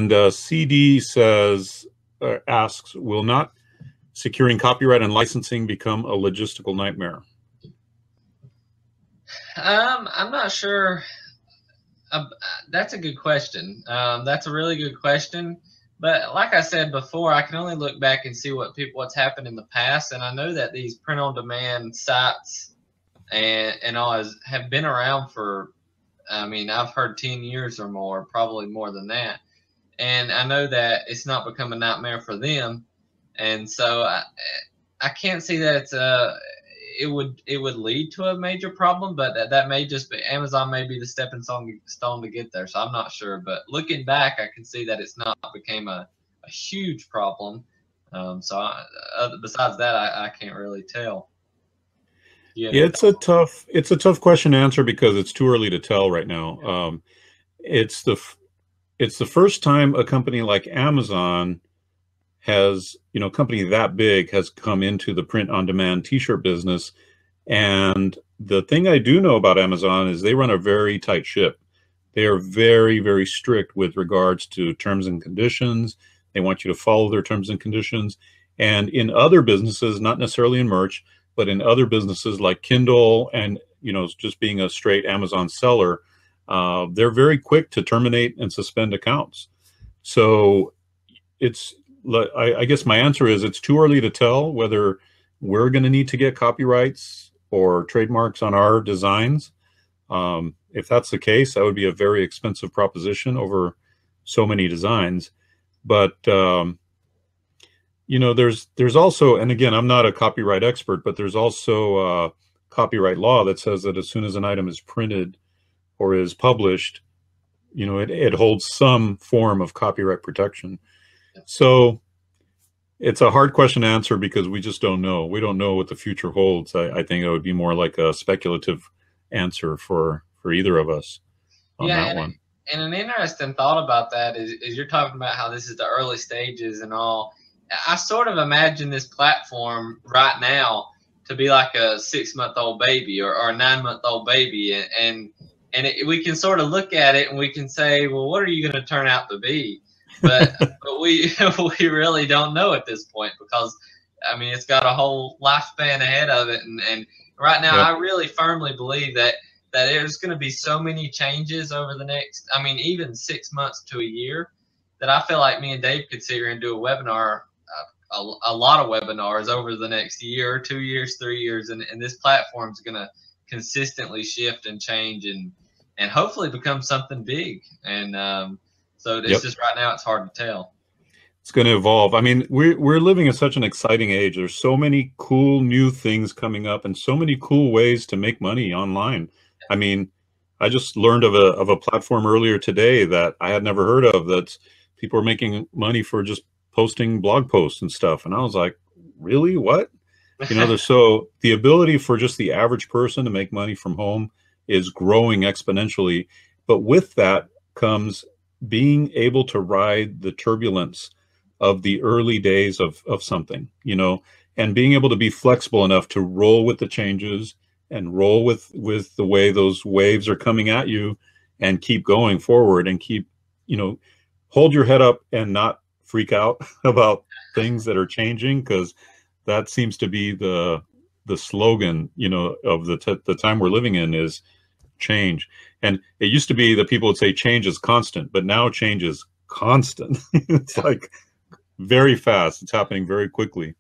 And CD says, asks, will not securing copyright and licensing become a logistical nightmare? I'm not sure. Uh, that's a good question. That's a really good question. But like I said before, I can only look back and see what's happened in the past, and I know that these print-on-demand sites and all have been around for. I mean, I've heard 10 years or more, probably more than that. And I know that it's not become a nightmare for them, and so I can't see that it would lead to a major problem, but that may just be Amazon may be the stepping stone to get there. So I'm not sure, but looking back, I can see that it's not became a huge problem. Besides that, I can't really tell. Yeah, it's a tough question to answer because it's too early to tell right now. It's the it's the first time a company like Amazon has, a company that big has come into the print on demand t-shirt business. And the thing I do know about Amazon is they run a very tight ship. They are very, very strict with regards to terms and conditions. They want you to follow their terms and conditions. And in other businesses, not necessarily in merch, but in other businesses like Kindle and, just being a straight Amazon seller, they're very quick to terminate and suspend accounts. So I guess my answer is it's too early to tell whether we're going to need to get copyrights or trademarks on our designs. If that's the case, that would be a very expensive proposition over so many designs. But there's also, and again, I'm not a copyright expert, but there's also copyright law that says that as soon as an item is printed or is published, it holds some form of copyright protection. So it's a hard question to answer because we just don't know. We don't know what the future holds. I think it would be more like a speculative answer for either of us on that one. And an interesting thought about that is you're talking about how this is the early stages and all. I sort of imagine this platform right now to be like a 6-month-old baby or a 9-month-old baby, we can sort of look at it and we can say, well, what are you going to turn out to be? But we really don't know at this point because I mean it's got a whole lifespan ahead of it, and right now I really firmly believe that there's going to be so many changes over the next, I mean even 6 months to a year, that I feel like me and Dave could sit here and do a webinar, a lot of webinars over the next year, 2 years, 3 years, and this platform is going to consistently shift and change and hopefully become something big. And so it's just right now it's hard to tell. It's going to evolve. I mean, we're living in such an exciting age. There's so many cool new things coming up and so many cool ways to make money online. I mean, I just learned of a platform earlier today that I had never heard of, that people are making money for just posting blog posts and stuff. And I was like, really? What? So the ability for just the average person to make money from home is growing exponentially. But with that comes being able to ride the turbulence of the early days of something, and being able to be flexible enough to roll with the changes and roll with the way those waves are coming at you and keep going forward and keep, hold your head up and not freak out about things that are changing, because that seems to be the slogan, of the time we're living in is change. And it used to be that people would say change is constant, but now change is constant. It's like very fast. It's happening very quickly.